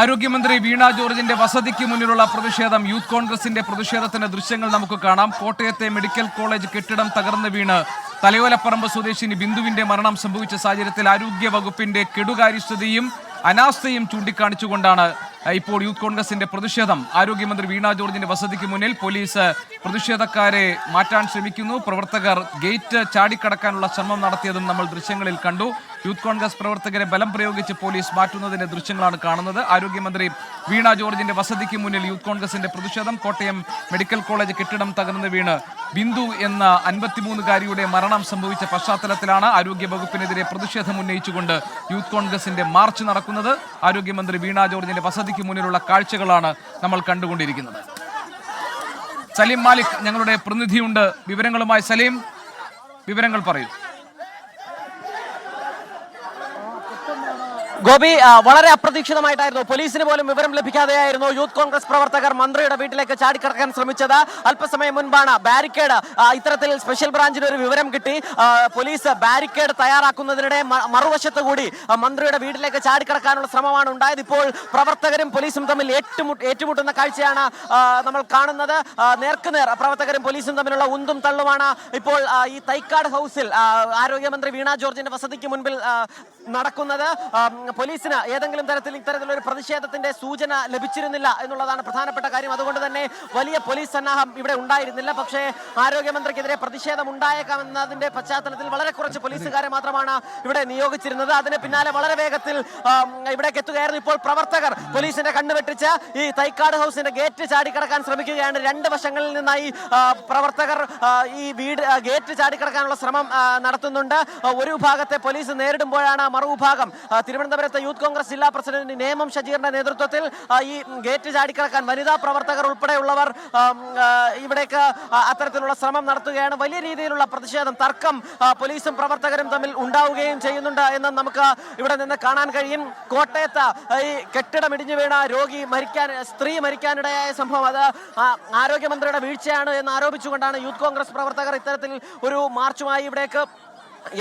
ആരോഗ്യമന്ത്രി വീണ ജോർജിന്റെ വസതിക്ക് മുന്നിലുള്ള പ്രതിഷേധം, യൂത്ത് കോൺഗ്രസിന്റെ പ്രതിഷേധത്തിന്റെ ദൃശ്യങ്ങൾ നമുക്ക് കാണാം. കോട്ടയത്തെ മെഡിക്കൽ കോളേജ് കെട്ടിടം തകർന്ന് വീണ് തലയോലപ്പറമ്പ് സ്വദേശിനി ബിന്ദുവിന്റെ മരണം സംഭവിച്ച സാഹചര്യത്തിൽ ആരോഗ്യ വകുപ്പിന്റെ കെടുകാര്യസ്ഥതയും അനാസ്ഥയും ചൂണ്ടിക്കാണിച്ചുകൊണ്ടാണ് ഇപ്പോൾ യൂത്ത് കോൺഗ്രസിന്റെ പ്രതിഷേധം. ആരോഗ്യമന്ത്രി വീണ ജോർജിന്റെ വസതിക്ക് മുന്നിൽ പോലീസ് പ്രതിഷേധക്കാരെ മാറ്റാൻ ശ്രമിക്കുന്നു. പ്രവർത്തകർ ഗേറ്റ് ചാടിക്കടക്കാനുള്ള ശ്രമം നടത്തിയതും നമ്മൾ ദൃശ്യങ്ങളിൽ കണ്ടു. യൂത്ത് കോൺഗ്രസ് പ്രവർത്തകരെ ബലം പ്രയോഗിച്ച് പോലീസ് മാറ്റുന്നതിന്റെ ദൃശ്യങ്ങളാണ് കാണുന്നത്. ആരോഗ്യമന്ത്രി വീണ ജോർജിന്റെ വസതിക്ക് മുന്നിൽ യൂത്ത് കോൺഗ്രസിന്റെ പ്രതിഷേധം. കോട്ടയം മെഡിക്കൽ കോളേജ് കെട്ടിടം തകർന്ന് വീണ് ബിന്ദു എന്ന 53-കാരിയുടെ മരണം സംഭവിച്ച പശ്ചാത്തലത്തിലാണ് ആരോഗ്യ വകുപ്പിനെതിരെ പ്രതിഷേധം ഉന്നയിച്ചുകൊണ്ട് യൂത്ത് കോൺഗ്രസിന്റെ മാർച്ച് നടക്കുന്നത്. ആരോഗ്യമന്ത്രി വീണ ജോർജിന്റെ വസതിക്ക് മുന്നിലുള്ള കാഴ്ചകളാണ് നമ്മൾ കണ്ടുകൊണ്ടിരിക്കുന്നത്. സലീം മാലിക് ഞങ്ങളുടെ പ്രതിനിധിയുണ്ട് വിവരങ്ങളുമായി. സലീം, വിവരങ്ങൾ പറയൂ. ഗോപി, വളരെ അപ്രതീക്ഷിതമായിട്ടായിരുന്നു, പോലീസിന് പോലും വിവരം ലഭിക്കാതെയായിരുന്നു യൂത്ത് കോൺഗ്രസ് പ്രവർത്തകർ മന്ത്രിയുടെ വീട്ടിലേക്ക് ചാടിക്കടക്കാൻ ശ്രമിച്ചത്. അല്പസമയം മുൻപാണ് ബാരിക്കേഡ്, ഇത്തരത്തിൽ സ്പെഷ്യൽ ബ്രാഞ്ചിന് ഒരു വിവരം കിട്ടി. പോലീസ് ബാരിക്കേഡ് തയ്യാറാക്കുന്നതിനിടെ മറുവശത്ത് കൂടി മന്ത്രിയുടെ വീട്ടിലേക്ക് ചാടിക്കടക്കാനുള്ള ശ്രമമാണ് ഉണ്ടായത്. ഇപ്പോൾ പ്രവർത്തകരും പോലീസും തമ്മിൽ ഏറ്റുമുട്ടുന്ന കാഴ്ചയാണ് നമ്മൾ കാണുന്നത്. നേർക്കുനേർ പ്രവർത്തകരും പോലീസും തമ്മിലുള്ള ഉന്തും തള്ളുമാണ് ഇപ്പോൾ ഈ തൈക്കാട് ഹൗസിൽ ആരോഗ്യമന്ത്രി വീണ ജോർജിന്റെ വസതിക്ക് മുൻപിൽ നടക്കുന്നത്. പോലീസിന് ഏതെങ്കിലും തരത്തിൽ ഇത്തരത്തിലൊരു പ്രതിഷേധത്തിന്റെ സൂചന ലഭിച്ചിരുന്നില്ല എന്നുള്ളതാണ് പ്രധാനപ്പെട്ട കാര്യം. അതുകൊണ്ട് തന്നെ വലിയ പോലീസ് സന്നാഹം ഇവിടെ ഉണ്ടായിരുന്നില്ല. പക്ഷേ ആരോഗ്യമന്ത്രിക്കെതിരെ പ്രതിഷേധം ഉണ്ടായേക്കാമെന്നതിന്റെ പശ്ചാത്തലത്തിൽ വളരെ കുറച്ച് പോലീസുകാരെ മാത്രമാണ് ഇവിടെ നിയോഗിച്ചിരുന്നത്. അതിന് പിന്നാലെ വളരെ വേഗത്തിൽ ഇവിടേക്ക് എത്തുകയായിരുന്നു. ഇപ്പോൾ പ്രവർത്തകർ പോലീസിന്റെ കണ്ണുവെട്ടിച്ച് ഈ തൈക്കാട് ഹൗസിന്റെ ഗേറ്റ് ചാടിക്കടക്കാൻ ശ്രമിക്കുകയാണ്. രണ്ട് വശങ്ങളിൽ നിന്നായി പ്രവർത്തകർ ഈ ഗേറ്റ് ചാടിക്കടക്കാനുള്ള ശ്രമം നടത്തുന്നുണ്ട്. ഒരു ഭാഗത്തെ പോലീസ് നേരിടുമ്പോഴാണ് മറുവിഭാഗം തിരുവനന്തപുരത്തെ യൂത്ത് കോൺഗ്രസ് ജില്ലാ പ്രസിഡന്റ് നേമം ഷജീറിന്റെ നേതൃത്വത്തിൽ ഈ ഗേറ്റ് ചാടിക്കടക്കാൻ വനിതാ പ്രവർത്തകർ ഉൾപ്പെടെയുള്ളവർ ഇവിടേക്ക് അത്തരത്തിലുള്ള ശ്രമം നടത്തുകയാണ്. വലിയ രീതിയിലുള്ള പ്രതിഷേധം, തർക്കം പോലീസും പ്രവർത്തകരും തമ്മിൽ ഉണ്ടാവുകയും ചെയ്യുന്നുണ്ട് എന്ന് നമുക്ക് ഇവിടെ നിന്ന് കാണാൻ കഴിയും. കോട്ടയത്ത് ഈ കെട്ടിടം ഇടിഞ്ഞു വീണ സ്ത്രീ മരിക്കാനിടയായ സംഭവം, അത് ആരോഗ്യമന്ത്രിയുടെ വീഴ്ചയാണ് എന്ന് ആരോപിച്ചുകൊണ്ടാണ് യൂത്ത് കോൺഗ്രസ് പ്രവർത്തകർ ഇത്തരത്തിൽ ഒരു മാർച്ചുമായി ഇവിടേക്ക്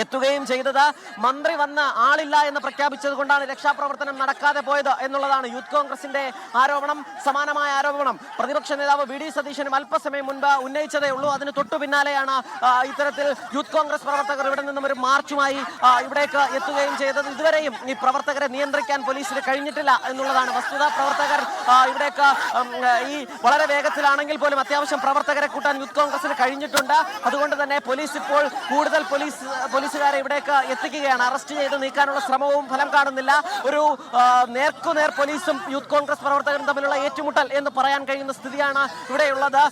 എത്തുകയും ചെയ്തത്. മന്ത്രി വന്ന് ആളില്ല എന്ന് പ്രഖ്യാപിച്ചത് കൊണ്ടാണ് രക്ഷാപ്രവർത്തനം നടക്കാതെ പോയത് എന്നുള്ളതാണ് യൂത്ത് കോൺഗ്രസിന്റെ ആരോപണം. സമാനമായ ആരോപണം പ്രതിപക്ഷ നേതാവ് വി ഡി സതീശനും അല്പസമയം മുൻപ് ഉന്നയിച്ചതേ ഉള്ളൂ. അതിന് തൊട്ടു പിന്നാലെയാണ് ഇത്തരത്തിൽ യൂത്ത് കോൺഗ്രസ് പ്രവർത്തകർ ഇവിടെ നിന്നും ഒരു മാർച്ചുമായി ഇവിടേക്ക് എത്തുകയും ചെയ്തത്. ഇതുവരെയും ഈ പ്രവർത്തകരെ നിയന്ത്രിക്കാൻ പോലീസിന് കഴിഞ്ഞിട്ടില്ല എന്നുള്ളതാണ് വസ്തുത. പ്രവർത്തകർ ഇവിടേക്ക് ഈ വളരെ വേഗത്തിലാണെങ്കിൽ പോലും അത്യാവശ്യം പ്രവർത്തകരെ കൂട്ടാൻ യൂത്ത് കോൺഗ്രസിന് കഴിഞ്ഞിട്ടുണ്ട്. അതുകൊണ്ട് തന്നെ പോലീസ് ഇപ്പോൾ കൂടുതൽ പോലീസുകാരെ ഇവിടേക്ക് എത്തിക്കുകയാണ്. അറസ്റ്റ് ചെയ്ത് നീക്കാനുള്ള ശ്രമവും ഫലം കാണുന്നില്ല. ഒരു നേർക്കുനേർ പോലീസും യൂത്ത് കോൺഗ്രസ് പ്രവർത്തകരും തമ്മിലുള്ള ഏറ്റുമുട്ടൽ എന്ന് പറയാൻ കഴിയുന്ന സ്ഥിതിയാണ് ഇവിടെയുള്ളത്.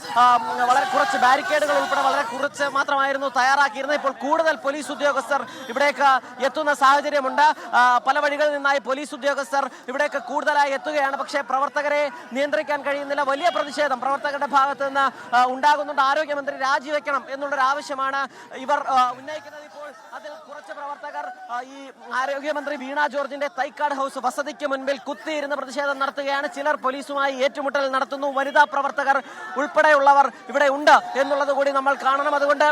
വളരെ കുറച്ച് ബാരിക്കേഡുകൾ ഉൾപ്പെടെ വളരെ കുറച്ച് മാത്രമായിരുന്നു തയ്യാറാക്കിയിരുന്നത്. ഇപ്പോൾ കൂടുതൽ പോലീസ് ഉദ്യോഗസ്ഥർ ഇവിടേക്ക് എത്തുന്ന സാഹചര്യമുണ്ട്. പല വഴികളിൽ നിന്നായി പോലീസ് ഉദ്യോഗസ്ഥർ ഇവിടേക്ക് കൂടുതലായി എത്തുകയാണ്. പക്ഷേ പ്രവർത്തകരെ നിയന്ത്രിക്കാൻ കഴിയുന്നില്ല. വലിയ പ്രതിഷേധം പ്രവർത്തകരുടെ ഭാഗത്ത് നിന്ന് ഉണ്ടാകുന്നുണ്ട്. ആരോഗ്യമന്ത്രി രാജിവെക്കണം എന്നുള്ളൊരു ആവശ്യമാണ് ഇവർ ഉന്നയിക്കുന്നത്. ഇപ്പോൾ അതിൽ കുറച്ച് പ്രവർത്തകർ ഈ ആരോഗ്യമന്ത്രി വീണ ജോർജിന്റെ തൈക്കാട് ഹൗസ് വസതിക്ക് മുൻപിൽ കുത്തിയിരുന്ന് പ്രതിഷേധം നടത്തുകയാണ്. ചിലർ പോലീസുമായി ഏറ്റുമുട്ടൽ നടത്തുന്നു. വനിതാ പ്രവർത്തകർ ഉൾപ്പെടെയുള്ളവർ ഇവിടെ ഉണ്ട് എന്നുള്ളത് കൂടി നമ്മൾ കാണണം. അതുകൊണ്ട്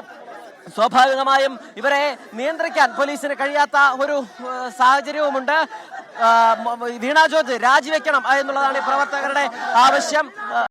സ്വാഭാവികമായും ഇവരെ നിയന്ത്രിക്കാൻ പോലീസിന് കഴിയാത്ത ഒരു സാഹചര്യവുമുണ്ട്. വീണ ജോർജ് രാജിവെക്കണം എന്നുള്ളതാണ് ഈ പ്രവർത്തകരുടെ ആവശ്യം.